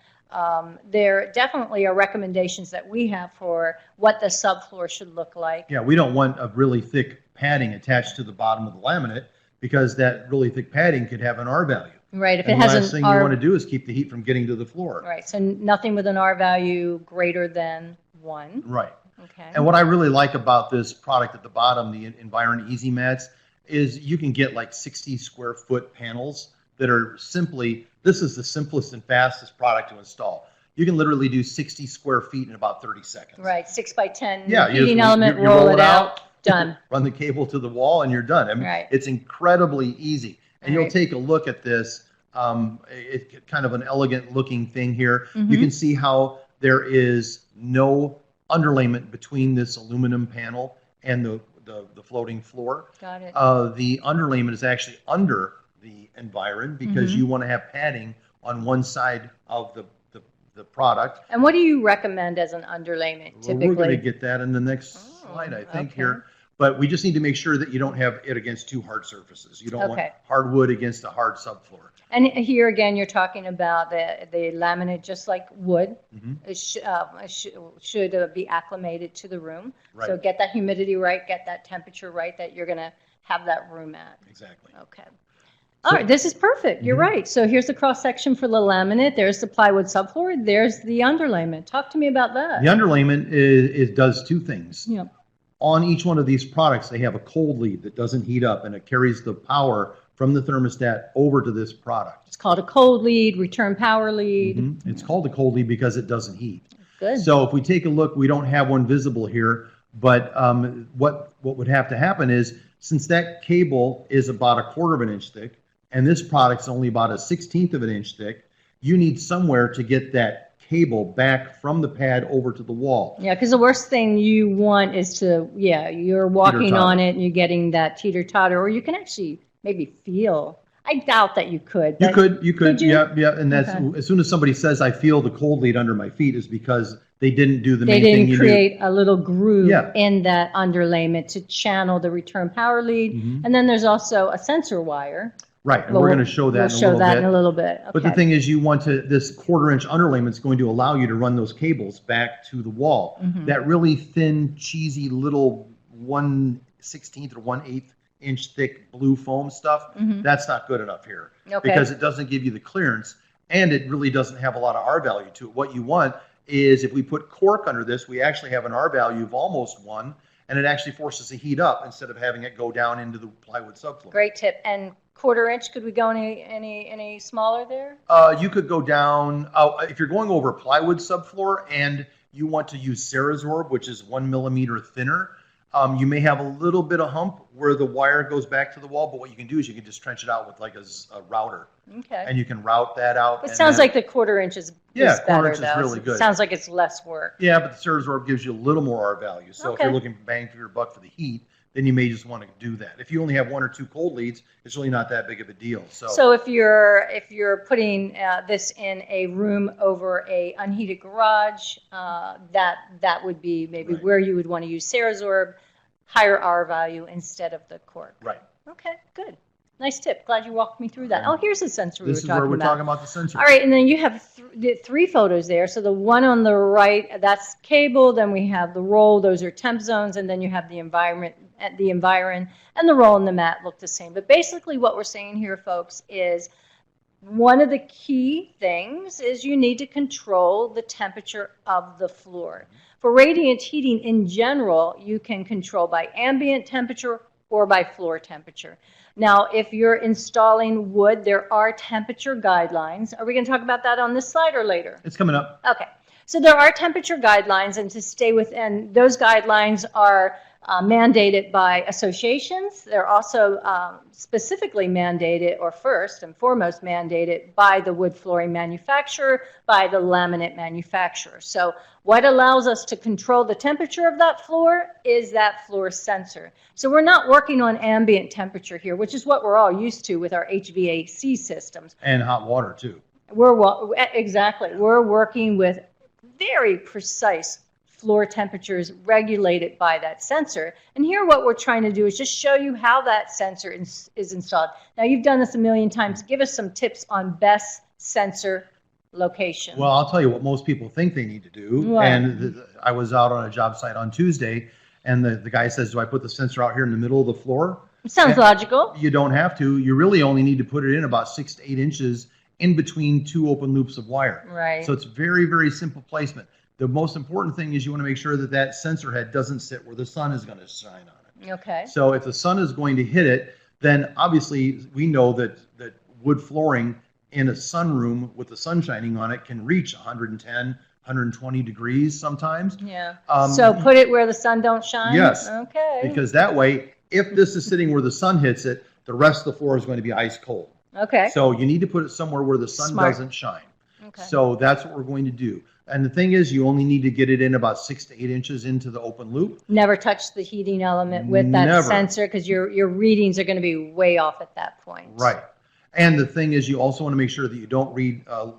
Speaker 1: There definitely are recommendations that we have for what the subfloor should look like.
Speaker 2: Yeah, we don't want a really thick padding attached to the bottom of the laminate because that really thick padding could have an R value.
Speaker 1: Right. If
Speaker 2: and
Speaker 1: it has
Speaker 2: the last
Speaker 1: an
Speaker 2: thing
Speaker 1: R,
Speaker 2: you want to do is keep the heat from getting to the floor.
Speaker 1: Right. So nothing with an R value greater than 1.
Speaker 2: Right.
Speaker 1: Okay.
Speaker 2: And what I really like about this product at the bottom, the Environ Easy Mats, is you can get like 60 square foot panels that are simply, this is the simplest and fastest product to install. You can literally do 60 square feet in about 30 seconds.
Speaker 1: Right, 6x10
Speaker 2: Yeah,
Speaker 1: heating
Speaker 2: you
Speaker 1: element,
Speaker 2: you
Speaker 1: roll it out, done.
Speaker 2: Run the cable to the wall and you're done. I mean,
Speaker 1: Right.
Speaker 2: it's incredibly easy. And
Speaker 1: Right.
Speaker 2: you'll take a look at this. It's kind of an elegant looking thing here.
Speaker 1: Mm-hmm.
Speaker 2: You can see how there is no underlayment between this aluminum panel and the floating floor.
Speaker 1: Got it.
Speaker 2: The underlayment is actually under the Environ because
Speaker 1: Mm-hmm.
Speaker 2: you want to have padding on one side of the product.
Speaker 1: And what do you recommend as an underlayment
Speaker 2: Well,
Speaker 1: typically?
Speaker 2: we're going to get that in the next slide, I think,
Speaker 1: okay.
Speaker 2: here. But we just need to make sure that you don't have it against two hard surfaces. You don't want
Speaker 1: Okay.
Speaker 2: hardwood against a hard subfloor.
Speaker 1: And here again, you're talking about the laminate, just like wood,
Speaker 2: Mhm.
Speaker 1: it should be acclimated to the room. So
Speaker 2: Right.
Speaker 1: get that humidity right, get that temperature right that you're going to have that room at.
Speaker 2: Exactly.
Speaker 1: Okay. All right, this is perfect. You're
Speaker 2: Mhm.
Speaker 1: right. So here's the cross section for the laminate. There's the plywood subfloor. There's the underlayment. Talk to me about that.
Speaker 2: The underlayment does two things.
Speaker 1: Yeah.
Speaker 2: On each one of these products, they have a cold lead that doesn't heat up, and it carries the power from the thermostat over to this product.
Speaker 1: It's called a cold lead, return power lead.
Speaker 2: Mhm. It's called a cold lead because it doesn't heat.
Speaker 1: Good.
Speaker 2: So if we take a look, we don't have one visible here, but what would have to happen is, since that cable is about 1/4 of an inch thick, and this product's only about 1/16 of an inch thick, you need somewhere to get that cable back from the pad over to the wall.
Speaker 1: Yeah, because the worst thing you want is to, you're walking
Speaker 2: Teeter-totter.
Speaker 1: on it and you're getting that teeter-totter, or you can actually maybe feel. I doubt that you could.
Speaker 2: You
Speaker 1: but
Speaker 2: could,
Speaker 1: Could you?
Speaker 2: yeah, and that's,
Speaker 1: Okay.
Speaker 2: as soon as somebody says, I feel the cold lead under my feet, is because they didn't do the
Speaker 1: They
Speaker 2: main thing
Speaker 1: didn't
Speaker 2: you
Speaker 1: create a little groove
Speaker 2: Yeah.
Speaker 1: in that underlayment to channel the return power lead.
Speaker 2: Mhm.
Speaker 1: And then there's also a sensor wire.
Speaker 2: Right, and
Speaker 1: Well,
Speaker 2: we're going to show that
Speaker 1: We'll show that in a
Speaker 2: bit.
Speaker 1: little bit.
Speaker 2: But the
Speaker 1: Okay.
Speaker 2: thing is, you want to, this 1/4 inch underlayment is going to allow you to run those cables back to the wall.
Speaker 1: Mhm.
Speaker 2: That really thin, cheesy little 1/16 or 1/8 inch thick blue foam stuff,
Speaker 1: Mhm.
Speaker 2: that's not good enough here.
Speaker 1: Okay.
Speaker 2: Because it doesn't give you the clearance, and it really doesn't have a lot of R value to it. What you want is, if we put cork under this, we actually have an R value of almost 1, and it actually forces the heat up instead of having it go down into the plywood subfloor.
Speaker 1: Great tip. And 1/4 inch, could we go any smaller there?
Speaker 2: You could go down, if you're going over plywood subfloor and you want to use Cerazorb, which is 1 millimeter thinner, you may have a little bit of hump where the wire goes back to the wall, but what you can do is you can just trench it out with like a router,
Speaker 1: Okay.
Speaker 2: and you can route that out.
Speaker 1: It
Speaker 2: and
Speaker 1: sounds
Speaker 2: then-
Speaker 1: like the 1/4 inch is
Speaker 2: Yeah,
Speaker 1: is
Speaker 2: 1/4
Speaker 1: better,
Speaker 2: inch is
Speaker 1: though.
Speaker 2: really good.
Speaker 1: Sounds like it's less work.
Speaker 2: Yeah, but the Cerazorb gives you a little more R value. So if
Speaker 1: Okay.
Speaker 2: you're looking for bang for your buck for the heat, then you may just want to do that. If you only have 1 or 2 cold leads, it's really not that big of a deal.
Speaker 1: So if you're putting this in a room over a unheated garage, that would be maybe
Speaker 2: Right.
Speaker 1: where you would want to use Cerazorb, higher R value instead of the cork.
Speaker 2: Right.
Speaker 1: Okay, good. Nice tip. Glad you walked me through that. Oh, here's the sensor we
Speaker 2: This
Speaker 1: were
Speaker 2: is
Speaker 1: talking
Speaker 2: where we're
Speaker 1: about.
Speaker 2: talking about the sensor.
Speaker 1: All right, and then you have the 3 photos there. So the one on the right, that's cable. Then we have the roll. Those are temp zones, and then you have the Environ, and the roll and the mat look the same. But basically, what we're saying here, folks, is one of the key things is you need to control the temperature of the floor. For radiant heating in general, you can control by ambient temperature or by floor temperature. Now, if you're installing wood, there are temperature guidelines. Are we going to talk about that on this slide or later?
Speaker 2: It's coming up.
Speaker 1: Okay. So there are temperature guidelines, and to stay within, those guidelines are mandated by associations. They're also specifically mandated, or first and foremost mandated, by the wood flooring manufacturer, by the laminate manufacturer. So what allows us to control the temperature of that floor is that floor sensor. So we're not working on ambient temperature here, which is what we're all used to with our HVAC systems.
Speaker 2: And hot water, too.
Speaker 1: Exactly. We're working with very precise floor temperatures regulated by that sensor. And here what we're trying to do is just show you how that sensor is installed. Now, you've done this a million times. Give us some tips on best sensor location.
Speaker 2: Well, I'll tell you what most people think they need to do.
Speaker 1: What?
Speaker 2: And I was out on a job site on Tuesday, and the guy says, do I put the sensor out here in the middle of the floor?
Speaker 1: Sounds logical.
Speaker 2: You don't have to. You really only need to put it in about 6 to 8 inches in between 2 open loops of wire.
Speaker 1: Right.
Speaker 2: So it's very, very simple placement. The most important thing is you want to make sure that that sensor head doesn't sit where the sun is going to shine on it.
Speaker 1: Okay.
Speaker 2: So if the sun is going to hit it, then obviously we know that wood flooring in a sunroom with the sun shining on it can reach 110, 120 degrees sometimes.
Speaker 1: Yeah. So put it where the sun don't shine?
Speaker 2: Yes.
Speaker 1: Okay.
Speaker 2: Because that way, if this is sitting where the sun hits it, the rest of the floor is going to be ice cold.
Speaker 1: Okay.
Speaker 2: So you need to put it somewhere where the sun
Speaker 1: Smart.
Speaker 2: doesn't shine.
Speaker 1: Okay.
Speaker 2: So that's what we're going to do. And the thing is, you only need to get it in about 6 to 8 inches into the open loop.
Speaker 1: Never touch the heating element with that
Speaker 2: Never.
Speaker 1: sensor, because your readings are going to be way off at that point.
Speaker 2: Right. And the thing is, you also want to make sure that you don't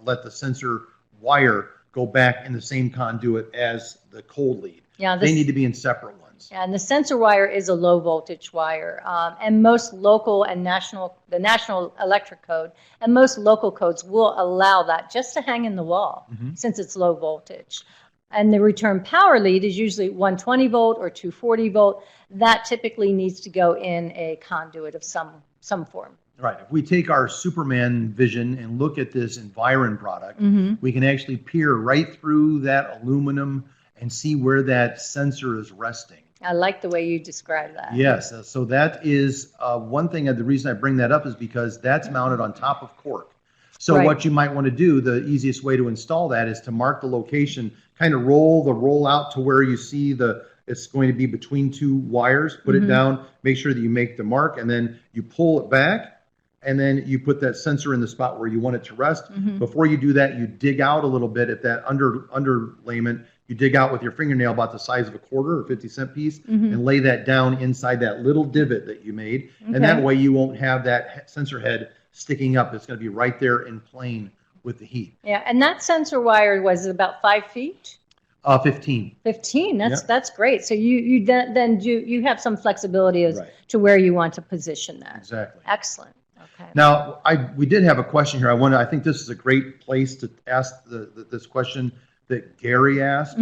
Speaker 2: let the sensor wire go back in the same conduit as the cold lead.
Speaker 1: Yeah,
Speaker 2: they need to be in separate ones.
Speaker 1: And the sensor wire is a low voltage wire, and most local and the National Electric Code and most local codes will allow that just to hang in the wall, since it's low voltage. And the return power lead is usually 120 volt or 240 volt. That typically needs to go in a conduit of some form.
Speaker 2: Right. If we take our Superman vision and look at this Environ product, we can actually peer right through that aluminum and see where that sensor is resting.
Speaker 1: I like the way you describe that.
Speaker 2: Yes. So that is one thing. The reason I bring that up is because that's mounted on top of cork. So what you might want to do, the easiest way to install that is to mark the location, kind of roll out to where you see it's going to be between two wires, put it down, make sure that you make the mark, and then you pull it back, and then you put that sensor in the spot where you want it to rest. Before you do that, you dig out a little bit at that underlayment. You dig out with your fingernail about the size of a quarter or 50-cent piece and lay that down inside that little divot that you made. And that way you won't have that sensor head sticking up. It's going to be right there in plane with the heat.
Speaker 1: Yeah, and that sensor wire was about 5 feet?
Speaker 2: 15.
Speaker 1: 15. That's great. So you have some flexibility as to where you want to position that.
Speaker 2: Exactly.
Speaker 1: Excellent. Okay.
Speaker 2: Now, we did have a question here. I think this is a great place to ask this question that Gary asked.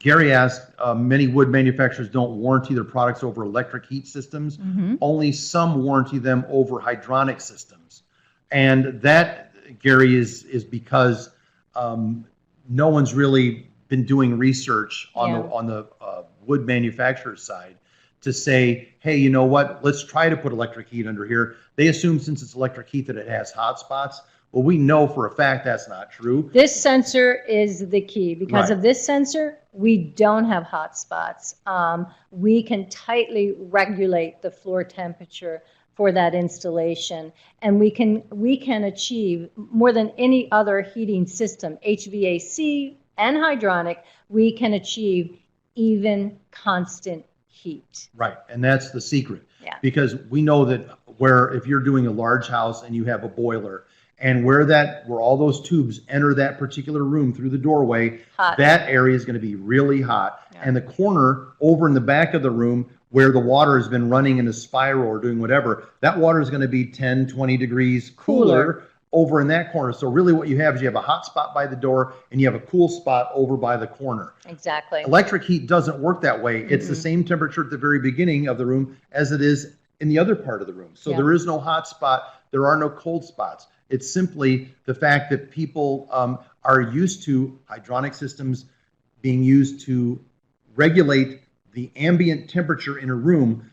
Speaker 2: Gary asked, many wood manufacturers don't warranty their products over electric heat systems. Only some warranty them over hydronic systems. And that, Gary, is because no one's really been doing research on the wood manufacturer side to say, hey, you know what, let's try to put electric heat under here. They assume since it's electric heat that it has hot spots. Well, we know for a fact that's not true.
Speaker 1: This sensor is the key. Because of this sensor, we don't have hot spots. We can tightly regulate the floor temperature for that installation, and we can achieve more than any other heating system, HVAC and hydronic. We can achieve even constant heat.
Speaker 2: Right, and that's the secret.
Speaker 1: Yeah. Because
Speaker 2: we know that if you're doing a large house and you have a boiler, and where all those tubes enter that particular room through the doorway, that area is going to be really hot. Yeah. And the corner over in the back of the room where the water has been running in a spiral or doing whatever, that water is going to be 10, 20 degrees cooler over in that corner. So really what you have is you have a hot spot by the door and you have a cool spot over by the corner.
Speaker 1: Exactly.
Speaker 2: Electric heat doesn't work that way. It's the same temperature at the very beginning of the room as it is in the other part of the room. So there is no hot spot. There are no cold spots. It's simply the fact that people are used to hydronic systems being used to regulate the ambient temperature in a room.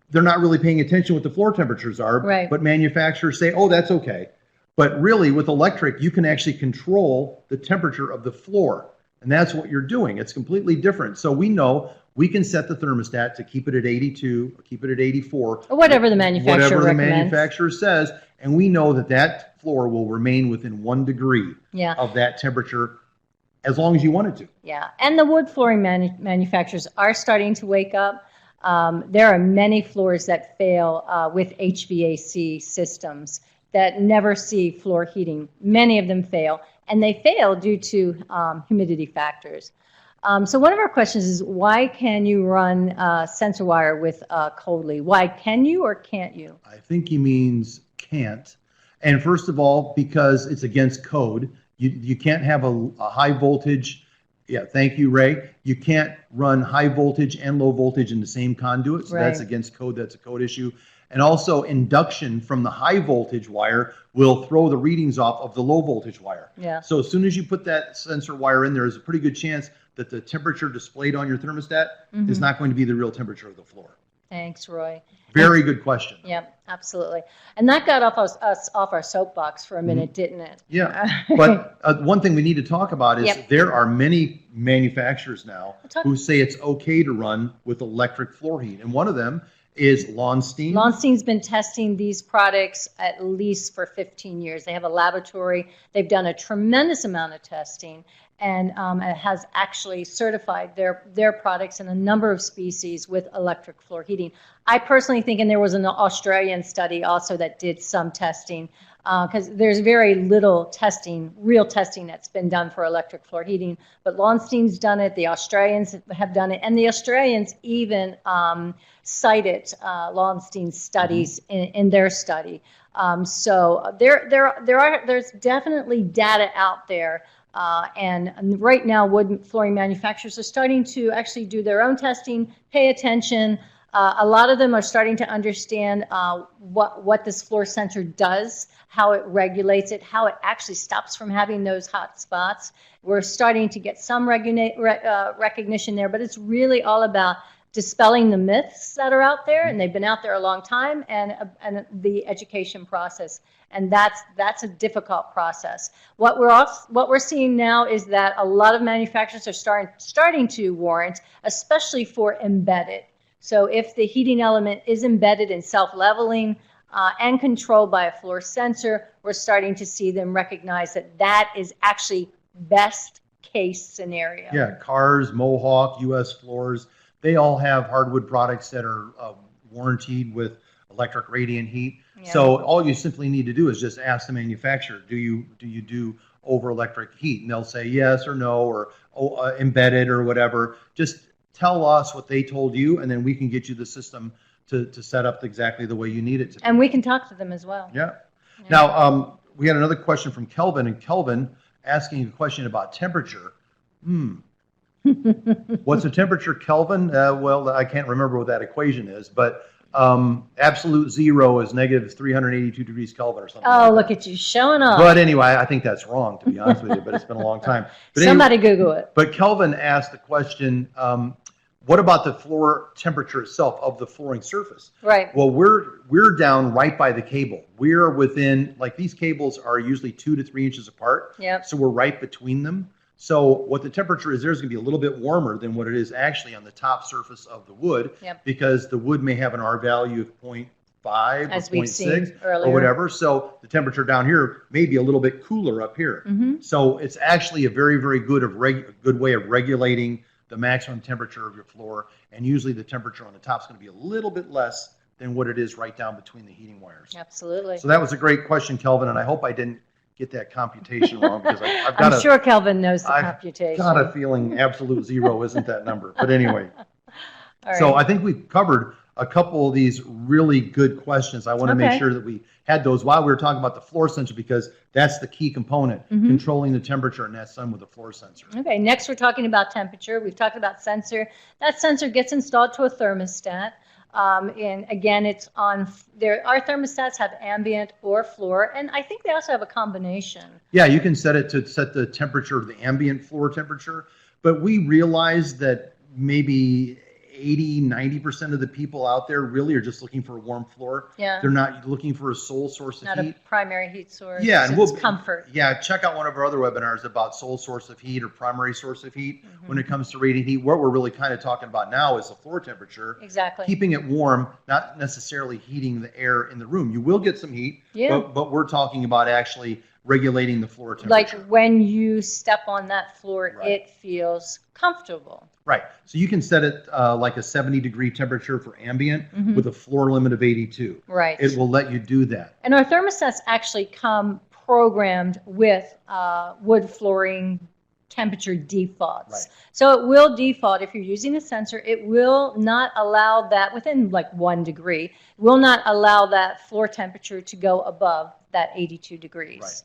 Speaker 2: They're not really paying attention what the floor temperatures are, but manufacturers say, oh, that's okay. But really, with electric, you can actually control the temperature of the floor. And that's what you're doing. It's completely different. So we know we can set the thermostat to keep it at 82 or keep it at 84.
Speaker 1: Or whatever the manufacturer recommends.
Speaker 2: Manufacturer says. And we know that floor will remain within 1 degree of that temperature as long as you want it to.
Speaker 1: Yeah, and the wood flooring manufacturers are starting to wake up. There are many floors that fail with HVAC systems that never see floor heating. Many of them fail, and they fail due to humidity factors. So one of our questions is, why can you run sensor wire with cold lead? Why can you or can't you?
Speaker 2: I think he means can't. And first of all, because it's against code. You can't have a high voltage. Yeah, thank you, Ray. You can't run high voltage and low voltage in the same conduit. So that's against code. That's a code issue. And also induction from the high voltage wire will throw the readings off of the low voltage wire.
Speaker 1: Yeah.
Speaker 2: So as soon as you put that sensor wire in, there is a pretty good chance that the temperature displayed on your thermostat is not going to be the real temperature of the floor.
Speaker 1: Thanks, Roy.
Speaker 2: Very good question.
Speaker 1: Yeah, absolutely. And that got us off our soapbox for a minute, didn't it?
Speaker 2: Yeah, but one thing we need to talk about is there are many manufacturers now who say it's okay to run with electric floor heat. And one of them is Lawnstein.
Speaker 1: Lawnstein's been testing these products at least for 15 years. They have a laboratory. They've done a tremendous amount of testing, and it has actually certified their products in a number of species with electric floor heating. I personally think, and there was an Australian study also that did some testing, because there's very little testing, real testing that's been done for electric floor heating. But Lawnstein's done it, the Australians have done it, and the Australians even cited Lawnstein's studies in their study. So there's definitely data out there. And right now, wood flooring manufacturers are starting to actually do their own testing, pay attention. A lot of them are starting to understand what this floor sensor does, how it regulates it, how it actually stops from having those hot spots. We're starting to get some recognition there, but it's really all about dispelling the myths that are out there, and they've been out there a long time, and the education process. And that's a difficult process. What we're seeing now is that a lot of manufacturers are starting to warrant, especially for embedded. So if the heating element is embedded in self-leveling and controlled by a floor sensor, we're starting to see them recognize that that is actually best case scenario.
Speaker 2: Yeah, Cars, Mohawk, US Floors, they all have hardwood products that are warranted with electric radiant heat. Yeah. So all you simply need to do is just ask the manufacturer, do you do over electric heat? And they'll say yes or no, or embedded or whatever. Just tell us what they told you, and then we can get you the system to set up exactly the way you need it to be.
Speaker 1: And we can talk to them as well.
Speaker 2: Yeah. Now, we had another question from Kelvin, and Kelvin asking a question about temperature. What's the temperature, Kelvin? Well, I can't remember what that equation is, but absolute zero is negative 382 degrees Kelvin or something.
Speaker 1: Oh,
Speaker 2: like
Speaker 1: look
Speaker 2: that.
Speaker 1: At you showing off.
Speaker 2: But anyway, I think that's wrong, to be honest with you, but it's been a long time. But
Speaker 1: somebody Google it.
Speaker 2: But Kelvin asked the question, what about the floor temperature itself of the flooring surface?
Speaker 1: Right.
Speaker 2: Well, we're down right by the cable. We're within, like, these cables are usually 2 to 3 inches apart.
Speaker 1: Yep.
Speaker 2: So we're right between them. So what the temperature is there is going to be a little bit warmer than what it is actually on the top surface of the wood, because the wood may have an R value of 0.5 or 0.6 or whatever. So the temperature down here may be a little bit cooler up here. So it's actually a very, very good way of regulating the maximum temperature of your floor. And usually the temperature on the top is going to be a little bit less than what it is right down between the heating wires.
Speaker 1: Absolutely.
Speaker 2: So that was a great question, Kelvin, and I hope I didn't get that computation wrong, because I've got
Speaker 1: I'm sure Kelvin knows the computation.
Speaker 2: I've got a feeling absolute zero isn't that number. But anyway,
Speaker 1: All right.
Speaker 2: So I think we've covered a couple of these really good questions. I want to make sure that we had those while we were talking about the floor sensor, because that's the key component, controlling the temperature, and that's done with the floor sensor.
Speaker 1: Okay, next we're talking about temperature. We've talked about sensor. That sensor gets installed to a thermostat. And again, it's on there. Our thermostats have ambient or floor, and I think they also have a combination.
Speaker 2: Yeah, you can set it to set the temperature of the ambient floor temperature, but we realize that maybe 80-90% of the people out there really are just looking for a warm floor.
Speaker 1: Yeah.
Speaker 2: They're not looking for a sole source of heat.
Speaker 1: Not a primary heat source.
Speaker 2: Yeah, and
Speaker 1: it's comfort.
Speaker 2: Yeah, check out one of our other webinars about sole source of heat or primary source of heat. When it comes to radiant heat, what we're really kind of talking about now is the floor temperature.
Speaker 1: Exactly.
Speaker 2: Keeping it warm, not necessarily heating the air in the room. You will get some heat, but we're talking about actually regulating the floor temperature.
Speaker 1: Like when you step on that floor, it feels comfortable.
Speaker 2: Right. So you can set it like a 70-degree temperature for ambient with a floor limit of 82.
Speaker 1: Right.
Speaker 2: It will let you do that.
Speaker 1: And our thermostats actually come programmed with wood flooring temperature defaults.
Speaker 2: Right.
Speaker 1: So it will default, if you're using a sensor, it will not allow that within like 1 degree, will not allow that floor temperature to go above that 82 degrees.
Speaker 2: Right.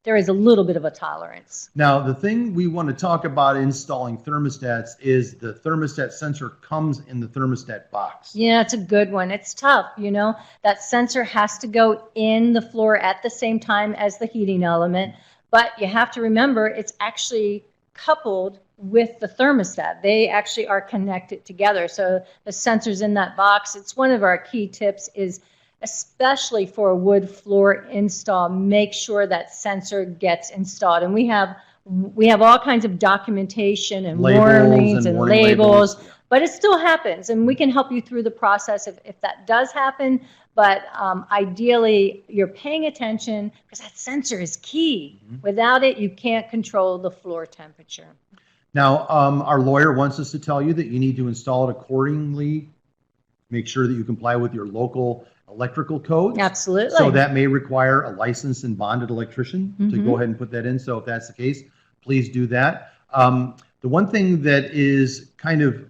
Speaker 1: there is a little bit of a tolerance.
Speaker 2: Now, the thing we want to talk about installing thermostats is the thermostat sensor comes in the thermostat box.
Speaker 1: Yeah, it's a good one. It's tough, you know. That sensor has to go in the floor at the same time as the heating element, but you have to remember it's actually coupled with the thermostat. They actually are connected together. So the sensor's in that box. It's one of our key tips is, especially for a wood floor install, make sure that sensor gets installed. And we have all kinds of documentation and warnings and labels, but it still happens, and we can help you through the process if that does happen. But ideally, you're paying attention because that sensor is key. Without it, you can't control the floor temperature.
Speaker 2: Now, our lawyer wants us to tell you that you need to install it accordingly. Make sure that you comply with your local electrical codes.
Speaker 1: Absolutely.
Speaker 2: So that may require a licensed and bonded electrician to go ahead and put that in. So if that's the case, please do that. The one thing that is kind of,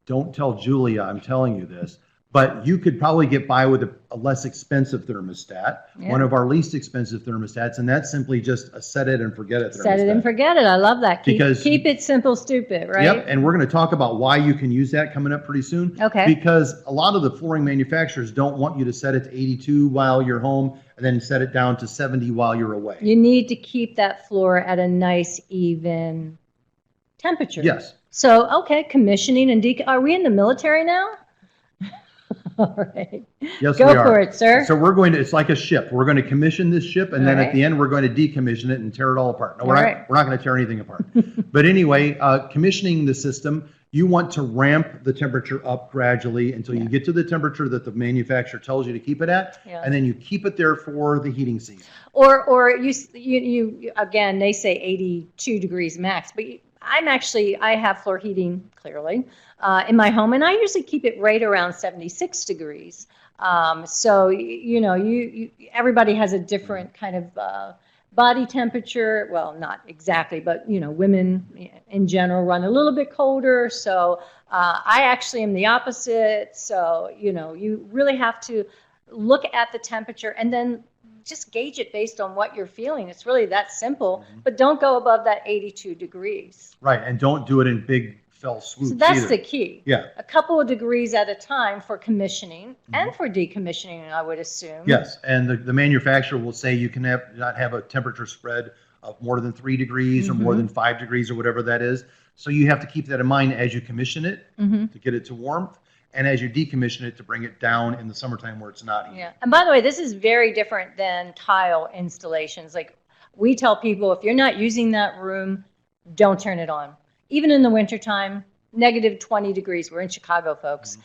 Speaker 2: don't tell Julia I'm telling you this, but you could probably get by with a less expensive thermostat, one of our least expensive thermostats, and that's simply just a set it and forget it thermostat.
Speaker 1: Set it and forget it. I love that.
Speaker 2: Because
Speaker 1: keep it simple, stupid, right?
Speaker 2: Yep, and we're going to talk about why you can use that coming up pretty soon.
Speaker 1: Okay.
Speaker 2: Because a lot of the flooring manufacturers don't want you to set it to 82 while you're home and then set it down to 70 while you're away.
Speaker 1: You need to keep that floor at a nice, even temperature.
Speaker 2: Yes.
Speaker 1: So, okay, commissioning and are we in the military now? All right.
Speaker 2: Yes,
Speaker 1: Go
Speaker 2: we are.
Speaker 1: for it, sir.
Speaker 2: So we're going to, it's like a ship. We're going to commission this ship, and then at the end, we're going to decommission it and tear it all apart. No, we're not going to tear anything apart. But anyway, commissioning the system, you want to ramp the temperature up gradually until you get to the temperature that the manufacturer tells you to keep it at, and then you keep it there for the heating season.
Speaker 1: Or you again, they say 82 degrees max, but I have floor heating, clearly, in my home, and I usually keep it right around 76 degrees. So, you know, everybody has a different kind of body temperature. Well, not exactly, but, you know, women in general run a little bit colder. So I actually am the opposite. So, you know, you really have to look at the temperature and then just gauge it based on what you're feeling. It's really that simple, but don't go above that 82 degrees.
Speaker 2: Right, and don't do it in big fell swoops.
Speaker 1: So that's
Speaker 2: either.
Speaker 1: the key.
Speaker 2: Yeah.
Speaker 1: A couple of degrees at a time for commissioning and for decommissioning, I would assume.
Speaker 2: Yes, and the manufacturer will say you can not have a temperature spread of more than 3 degrees or more than 5 degrees or whatever that is. So you have to keep that in mind as you commission it to get it to warmth, and as you decommission it to bring it down in the summertime where it's not heated.
Speaker 1: Yeah, and by the way, this is very different than tile installations. Like we tell people, if you're not using that room, don't turn it on. Even in the wintertime, negative 20 degrees, we're in Chicago, folks,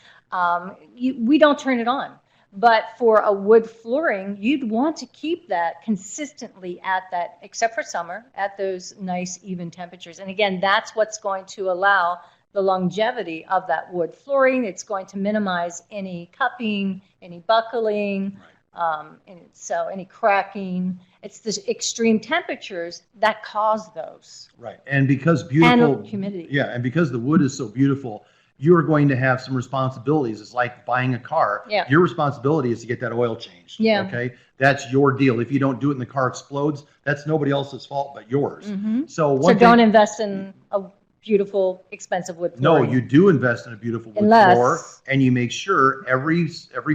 Speaker 1: we don't turn it on. But for a wood flooring, you'd want to keep that consistently at that, except for summer, at those nice even temperatures. And again, that's what's going to allow the longevity of that wood flooring. It's going to minimize any cupping, any buckling, so any cracking. It's the extreme temperatures that cause those.
Speaker 2: Right, and because beautiful
Speaker 1: and humidity.
Speaker 2: Yeah, and because the wood is so beautiful, you are going to have some responsibilities. It's like buying a car.
Speaker 1: Yeah.
Speaker 2: Your responsibility is to get that oil changed.
Speaker 1: Yeah.
Speaker 2: Okay, that's your deal. If you don't do it and the car explodes, that's nobody else's fault but yours. So
Speaker 1: don't invest in a beautiful, expensive wood flooring.
Speaker 2: No, you do invest in a beautiful wood floor, and you make sure every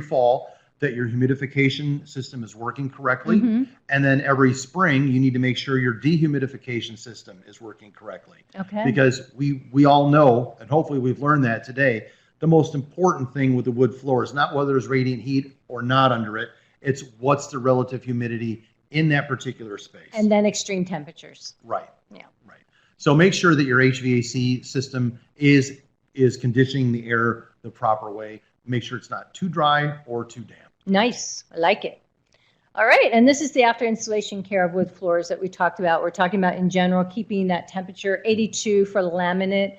Speaker 2: fall that your humidification system is working correctly, and then every spring you need to make sure your dehumidification system is working correctly.
Speaker 1: Okay.
Speaker 2: Because we all know, and hopefully we've learned that today, the most important thing with the wood floor is not whether there's radiant heat or not under it, it's what's the relative humidity in that particular space.
Speaker 1: And then extreme temperatures.
Speaker 2: Right.
Speaker 1: Yeah.
Speaker 2: Right. So make sure that your HVAC system is conditioning the air the proper way. Make sure it's not too dry or too damp.
Speaker 1: Nice. I like it. All right. And this is the after installation care of wood floors that we talked about. We're talking about in general keeping that temperature 82 for laminate,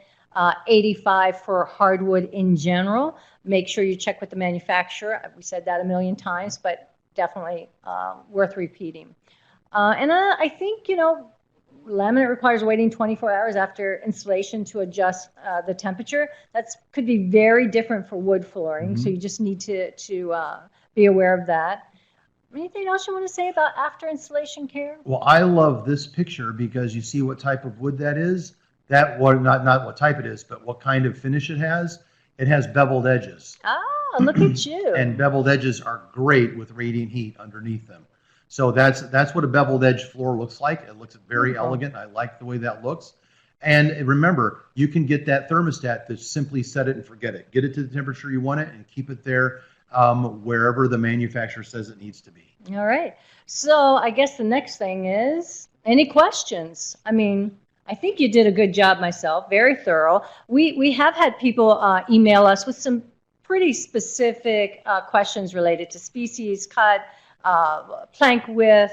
Speaker 1: 85 for hardwood in general. Make sure you check with the manufacturer. We said that a million times, but definitely worth repeating. And I think, you know, laminate requires waiting 24 hours after installation to adjust the temperature. That could be very different for wood flooring, so you just need to be aware of that. Anything else you want to say about after installation care?
Speaker 2: Well, I love this picture because you see what type of wood that is. That what not what type it is, but what kind of finish it has. It has beveled edges.
Speaker 1: Ah, look at you.
Speaker 2: And beveled edges are great with radiant heat underneath them. So that's what a beveled edge floor looks like. It looks very elegant. I like the way that looks. And remember, you can get that thermostat to simply set it and forget it. Get it to the temperature you want it and keep it there wherever the manufacturer says it needs to be.
Speaker 1: All right. So I guess the next thing is, any questions? I mean, I think you did a good job myself, very thorough. We have had people email us with some pretty specific questions related to species, cut, plank width,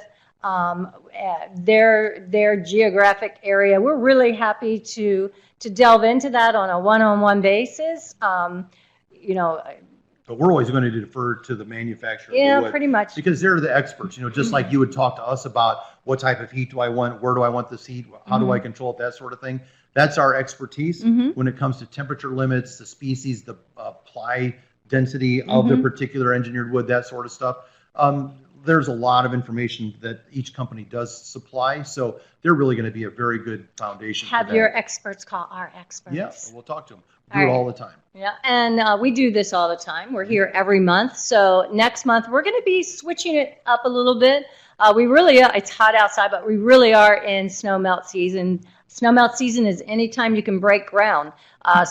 Speaker 1: their geographic area. We're really happy to delve into that on a one-on-one basis. You know,
Speaker 2: but we're always going to defer to the manufacturer.
Speaker 1: Yeah, pretty much.
Speaker 2: Because they're the experts, you know, just like you would talk to us about what type of heat do I want, where do I want this heat, how do I control it, that sort of thing. That's our expertise when it comes to temperature limits, the species, the ply density of the particular engineered wood, that sort of stuff. There's a lot of information that each company does supply, so they're really going to be a very good foundation.
Speaker 1: Have your experts call our experts.
Speaker 2: Yeah, we'll talk to them. We do it all the time.
Speaker 1: Yeah, and we do this all the time. We're here every month. So next month, we're going to be switching it up a little bit. We really are, it's hot outside, but we really are in snow melt season. Snow melt season is anytime you can break ground.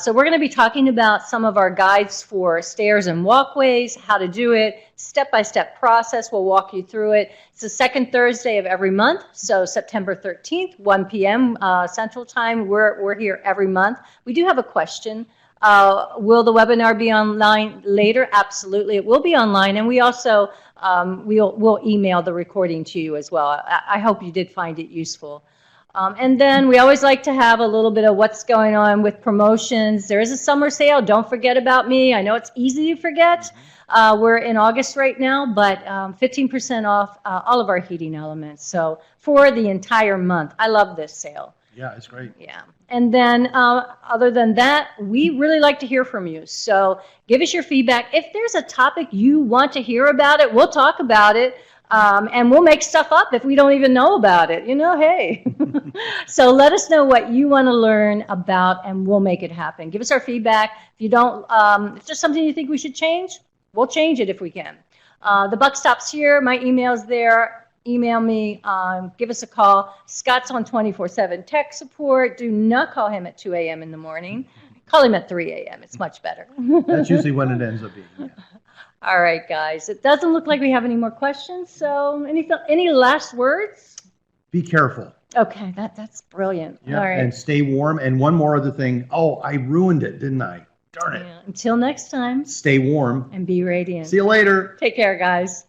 Speaker 1: So we're going to be talking about some of our guides for stairs and walkways, how to do it, step-by-step process. We'll walk you through it. It's the second Thursday of every month, so September 13th, 1 p.m. Central Time. We're here every month. We do have a question. Will the webinar be online later? Absolutely, it will be online, and we also we'll email the recording to you as well. I hope you did find it useful. And then we always like to have a little bit of what's going on with promotions. There is a summer sale. Don't forget about me. I know it's easy to forget. We're in August right now, but 15% off all of our heating elements. So for the entire month. I love this sale.
Speaker 2: Yeah, it's great.
Speaker 1: Yeah. And then other than that, we really like to hear from you. So give us your feedback. If there's a topic you want to hear about it, we'll talk about it. And we'll make stuff up if we don't even know about it. You know, hey. So let us know what you want to learn about, and we'll make it happen. Give us our feedback. If you don't, if there's something you think we should change, we'll change it if we can. The buck stops here. My email's there. Email me. Give us a call. Scott's on 24/7 tech support. Do not call him at 2 a.m. in the morning. Call him at 3 a.m. It's much better.
Speaker 2: That's usually when it ends up being. Yeah.
Speaker 1: All right, guys. It doesn't look like we have any more questions. So any last words?
Speaker 2: Be careful.
Speaker 1: Okay, that's brilliant.
Speaker 2: Yeah,
Speaker 1: all right.
Speaker 2: and stay warm. And one more other thing. Oh, I ruined it, didn't I? Darn it.
Speaker 1: Yeah. Until next time.
Speaker 2: Stay warm.
Speaker 1: And be radiant.
Speaker 2: See you later.
Speaker 1: Take care, guys.